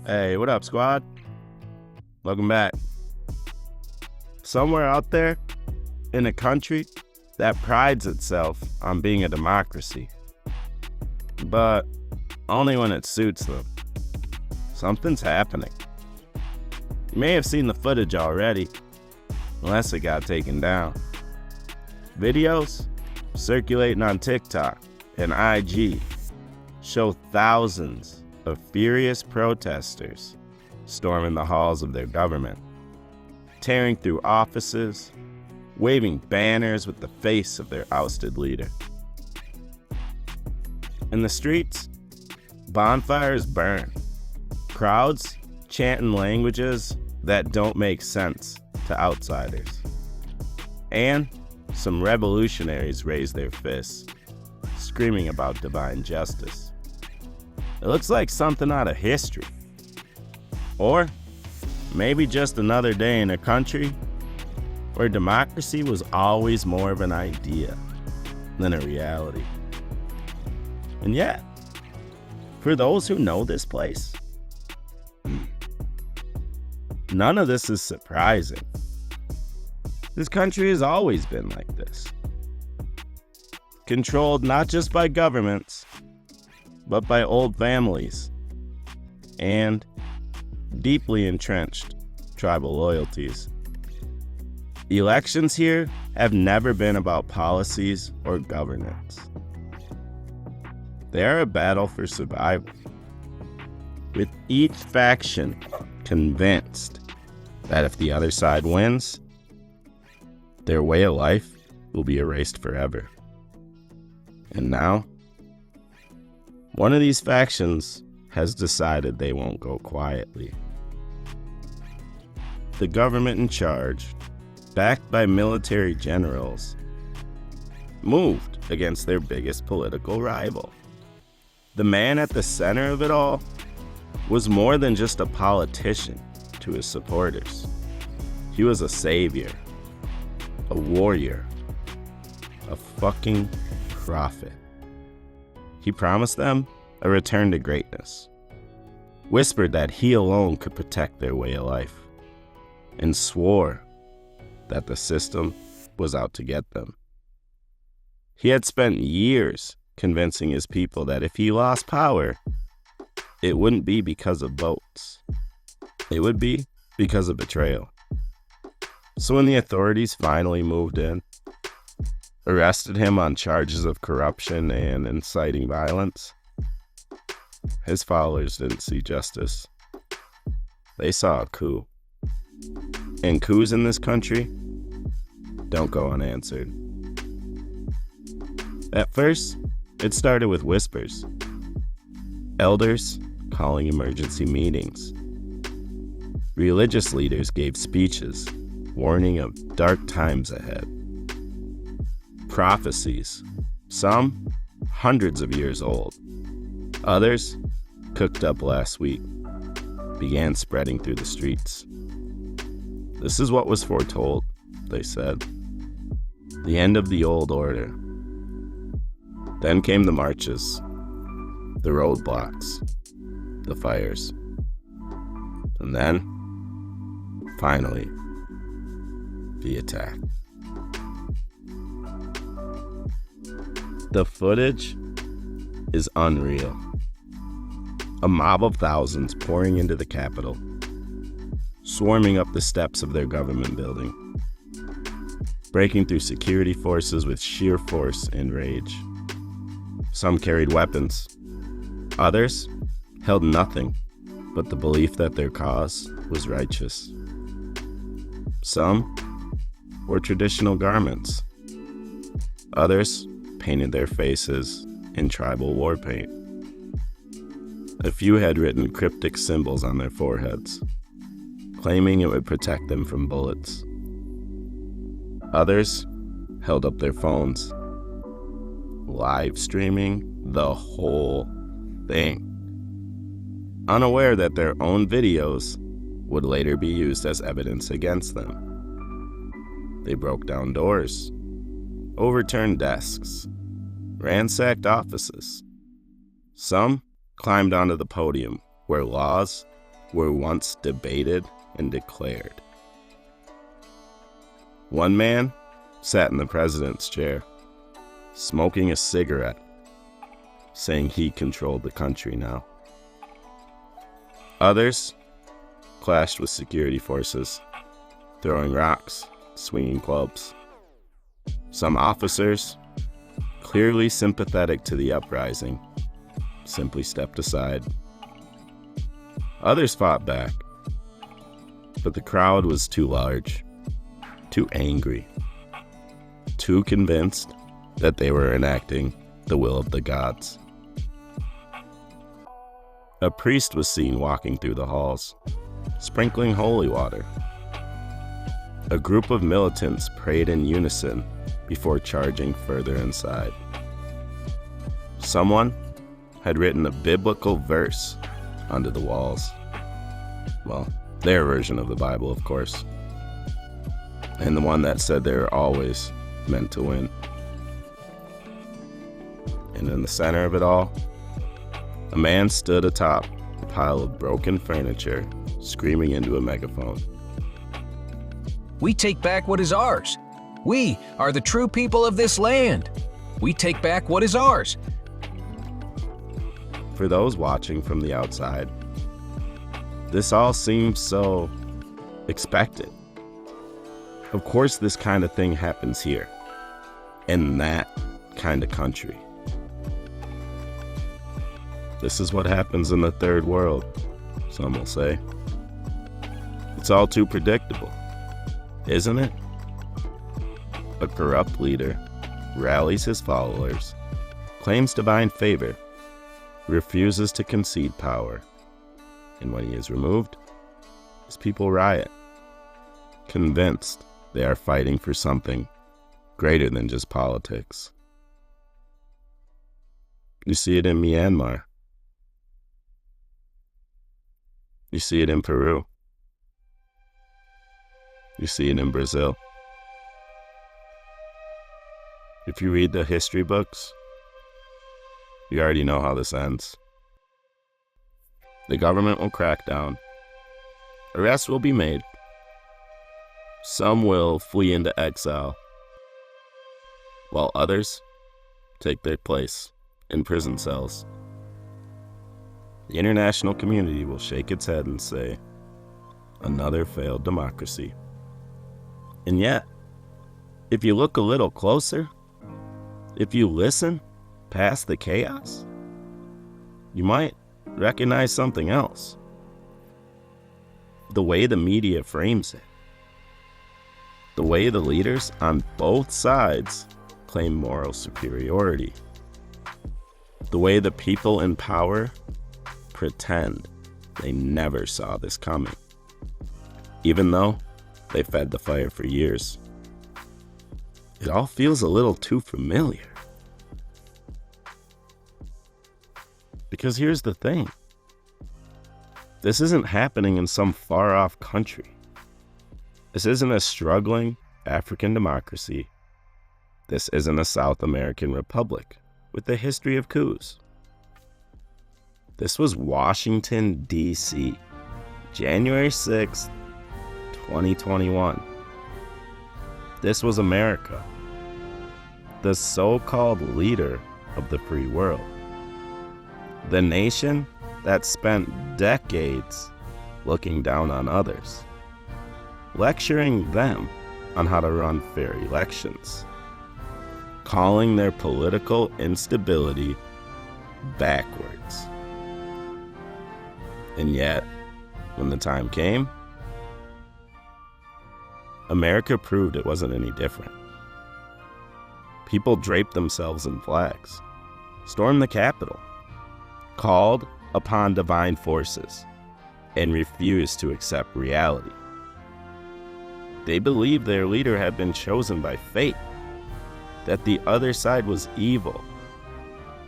Hey, what up, squad? Welcome back. Somewhere out there in a country that prides itself on being a democracy, but only when it suits them, something's happening. You may have seen the footage already, unless it got taken down. Videos circulating on TikTok and IG show thousands of furious protesters storming the halls of their government, tearing through offices, waving banners with the face of their ousted leader. In the streets, bonfires burn, crowds chanting languages that don't make sense to outsiders, and some revolutionaries raise their fists, screaming about divine justice. It looks like something out of history. Or maybe just another day in a country where democracy was always more of an idea than a reality. And yet, for those who know this place, none of this is surprising. This country has always been like this. Controlled not just by governments, but by old families and deeply entrenched tribal loyalties. Elections here have never been about policies or governance. They are a battle for survival, with each faction convinced that if the other side wins, their way of life will be erased forever. And now, one of these factions has decided they won't go quietly. The government in charge, backed by military generals, moved against their biggest political rival. The man at the center of it all was more than just a politician to his supporters. He was a savior, a warrior, a fucking prophet. He promised them a return to greatness, whispered that he alone could protect their way of life, and swore that the system was out to get them. He had spent years convincing his people that if he lost power, it wouldn't be because of votes. It would be because of betrayal. So when the authorities finally moved in, arrested him on charges of corruption and inciting violence, his followers didn't see justice. They saw a coup. And coups in this country don't go unanswered. At first, it started with whispers. Elders calling emergency meetings. Religious leaders gave speeches warning of dark times ahead. Prophecies, some hundreds of years old, others cooked up last week, began spreading through the streets. This is what was foretold, they said. The end of the old order. Then came the marches, the roadblocks, the fires. And then, finally, the attack. The footage is unreal. A mob of thousands pouring into the Capitol, swarming up the steps of their government building, breaking through security forces with sheer force and rage. Some carried weapons. Others held nothing but the belief that their cause was righteous. Some wore traditional garments. Others painted their faces in tribal war paint. A few had written cryptic symbols on their foreheads, claiming it would protect them from bullets. Others held up their phones, live streaming the whole thing, unaware that their own videos would later be used as evidence against them. They broke down doors, overturned desks, ransacked offices. Some climbed onto the podium where laws were once debated and declared. One man sat in the president's chair, smoking a cigarette, saying he controlled the country now. Others clashed with security forces, throwing rocks, swinging clubs. Some officers, clearly sympathetic to the uprising, simply stepped aside. Others fought back, but the crowd was too large, too angry, too convinced that they were enacting the will of the gods. A priest was seen walking through the halls, sprinkling holy water. A group of militants prayed in unison before charging further inside. Someone had written a biblical verse onto the walls. Well, their version of the Bible, of course. And the one that said they were always meant to win. And in the center of it all, a man stood atop a pile of broken furniture, screaming into a megaphone. We take back what is ours. We are the true people of this land. We take back what is ours. For those watching from the outside, this all seems so expected. Of course, this kind of thing happens here, in that kind of country. This is what happens in the third world, some will say. It's all too predictable, isn't it? A corrupt leader rallies his followers, claims divine favor, refuses to concede power, and when he is removed, his people riot, convinced they are fighting for something greater than just politics. You see it in Myanmar. You see it in Peru. You see it in Brazil. If you read the history books, you already know how this ends. The government will crack down. Arrests will be made. Some will flee into exile, while others take their place in prison cells. The international community will shake its head and say, another failed democracy. And yet, if you look a little closer, if you listen past the chaos, you might recognize something else. The way the media frames it. The way the leaders on both sides claim moral superiority. The way the people in power pretend they never saw this coming, even though they fed the fire for years. It all feels a little too familiar. Because here's the thing. This isn't happening in some far-off country. This isn't a struggling African democracy. This isn't a South American republic with a history of coups. This was Washington, D.C., January 6th, 2021. This was America, the so-called leader of the free world. The nation that spent decades looking down on others, lecturing them on how to run fair elections, calling their political instability backwards. And yet, when the time came, America proved it wasn't any different. People draped themselves in flags, stormed the Capitol, called upon divine forces, and refused to accept reality. They believed their leader had been chosen by fate, that the other side was evil,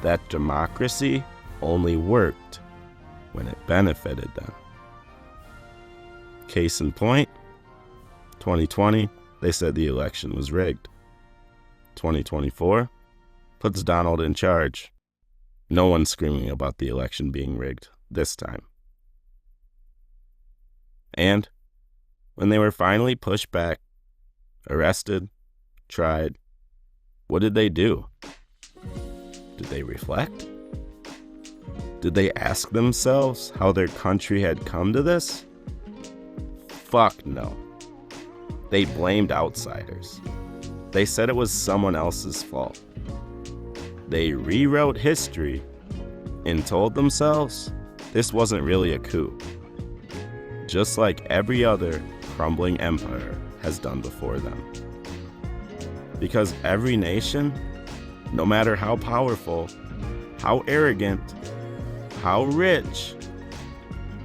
that democracy only worked when it benefited them. Case in point, 2020, they said the election was rigged. 2024 puts Donald in charge. No one's screaming about the election being rigged this time. And when they were finally pushed back, arrested, tried, what did they do? Did they reflect? Did they ask themselves how their country had come to this? Fuck no. They blamed outsiders. They said it was someone else's fault. They rewrote history and told themselves this wasn't really a coup, just like every other crumbling empire has done before them. Because every nation, no matter how powerful, how arrogant, how rich,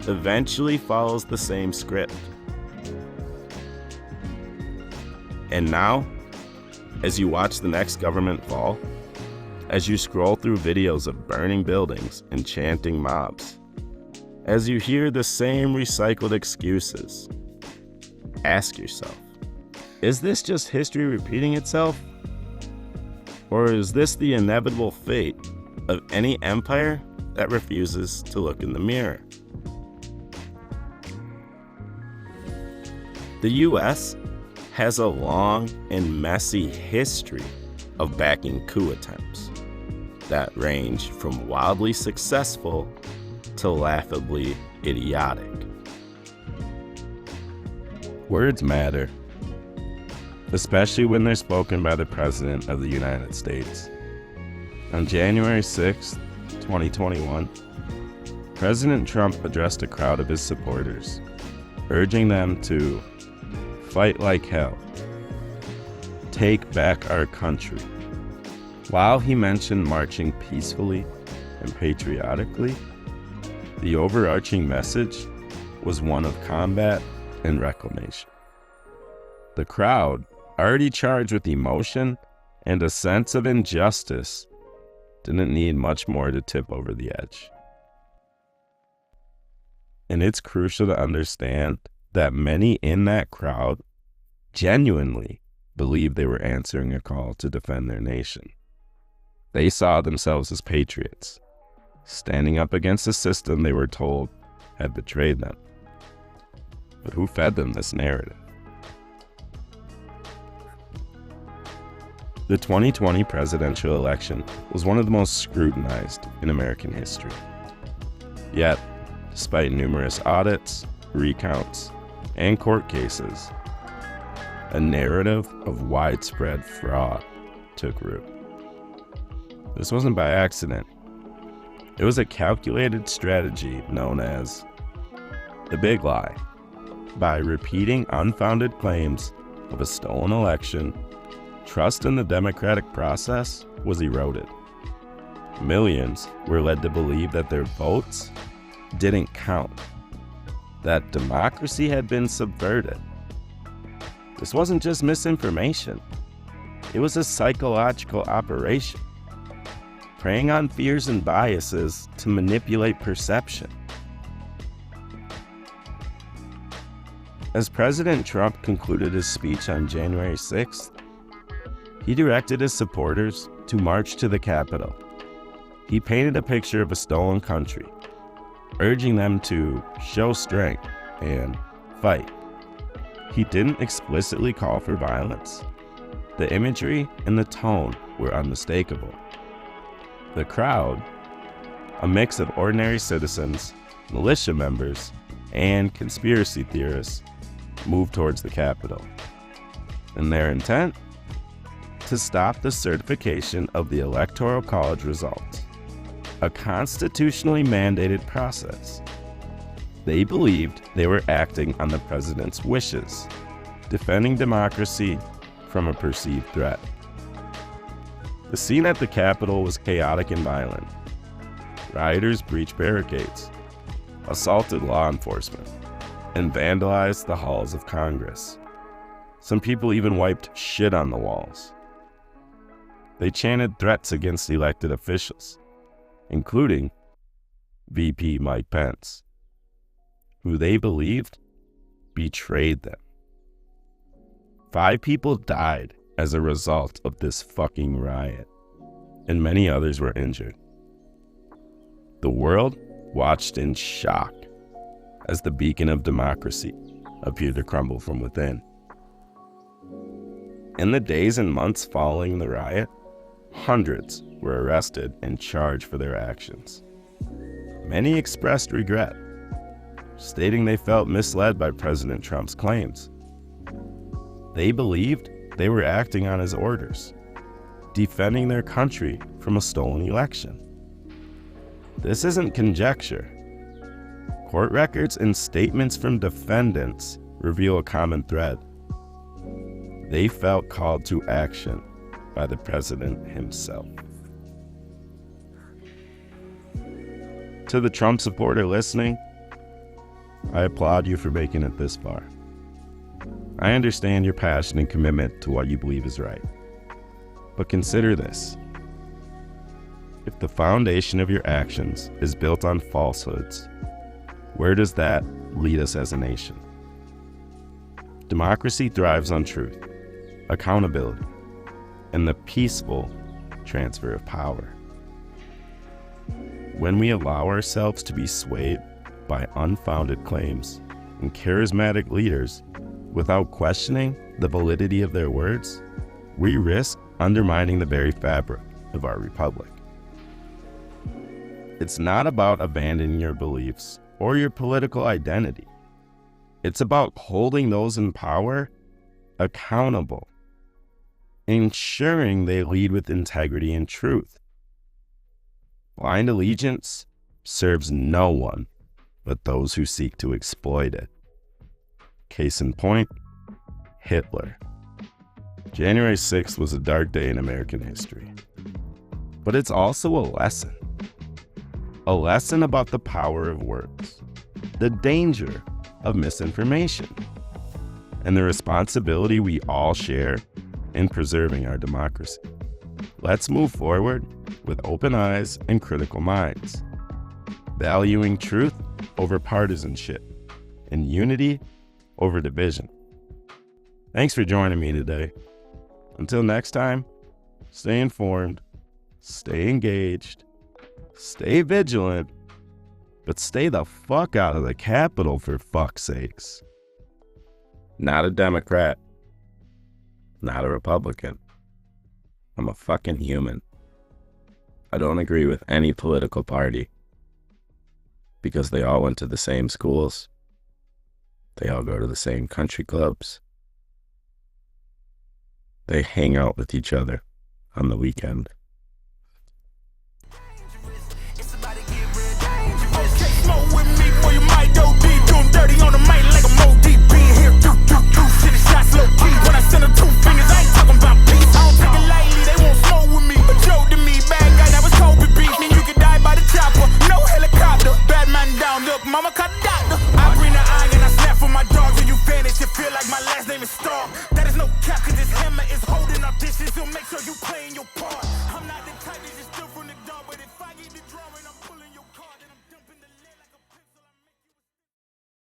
eventually follows the same script. And now, as you watch the next government fall, as you scroll through videos of burning buildings and chanting mobs, as you hear the same recycled excuses, ask yourself, is this just history repeating itself? Or is this the inevitable fate of any empire that refuses to look in the mirror? The US has a long and messy history of backing coup attempts that range from wildly successful to laughably idiotic. Words matter, especially when they're spoken by the President of the United States. On January 6, 2021, President Trump addressed a crowd of his supporters, urging them to fight like hell, take back our country. While he mentioned marching peacefully and patriotically, the overarching message was one of combat and reclamation. The crowd, already charged with emotion and a sense of injustice, didn't need much more to tip over the edge. And it's crucial to understand that many in that crowd genuinely believed they were answering a call to defend their nation. They saw themselves as patriots, standing up against a system they were told had betrayed them. But who fed them this narrative? The 2020 presidential election was one of the most scrutinized in American history. Yet, despite numerous audits, recounts, and court cases, a narrative of widespread fraud took root. This wasn't by accident. It was a calculated strategy known as the Big Lie. By repeating unfounded claims of a stolen election, trust in the democratic process was eroded. Millions were led to believe that their votes didn't count, that democracy had been subverted. This wasn't just misinformation. It was a psychological operation, preying on fears and biases to manipulate perception. As President Trump concluded his speech on January 6th, he directed his supporters to march to the Capitol. He painted a picture of a stolen country, urging them to show strength and fight. He didn't explicitly call for violence. The imagery and the tone were unmistakable. The crowd, a mix of ordinary citizens, militia members, and conspiracy theorists, moved towards the Capitol. And their intent? To stop the certification of the Electoral College results, a constitutionally mandated process. They believed they were acting on the president's wishes, defending democracy from a perceived threat. The scene at the Capitol was chaotic and violent. Rioters breached barricades, assaulted law enforcement, and vandalized the halls of Congress. Some people even wiped shit on the walls. They chanted threats against elected officials, including VP Mike Pence, who they believed betrayed them. 5 people died as a result of this fucking riot, and many others were injured. The world watched in shock as the beacon of democracy appeared to crumble from within. In the days and months following the riot, hundreds were arrested and charged for their actions. Many expressed regret, stating they felt misled by President Trump's claims. They believed they were acting on his orders, defending their country from a stolen election. This isn't conjecture. Court records and statements from defendants reveal a common thread. They felt called to action by the president himself. To the Trump supporter listening, I applaud you for making it this far. I understand your passion and commitment to what you believe is right. But consider this. If the foundation of your actions is built on falsehoods, where does that lead us as a nation? Democracy thrives on truth, accountability, and the peaceful transfer of power. When we allow ourselves to be swayed by unfounded claims and charismatic leaders without questioning the validity of their words, we risk undermining the very fabric of our republic. It's not about abandoning your beliefs or your political identity. It's about holding those in power accountable, ensuring they lead with integrity and truth. Blind allegiance serves no one but those who seek to exploit it. Case in point, Hitler. January 6th was a dark day in American history. But it's also a lesson. A lesson about the power of words, the danger of misinformation, and the responsibility we all share in preserving our democracy. Let's move forward with open eyes and critical minds, valuing truth over partisanship and unity over division. Thanks for joining me today. Until next time, stay informed, stay engaged, stay vigilant, but stay the fuck out of the Capitol for fuck's sakes. Not a Democrat, not a Republican. I'm a fucking human. I don't agree with any political party because they all went to the same schools. They all go to the same country clubs. They hang out with each other on the weekend. Smoke with me, boy, you might go deep, doing dirty on the main line.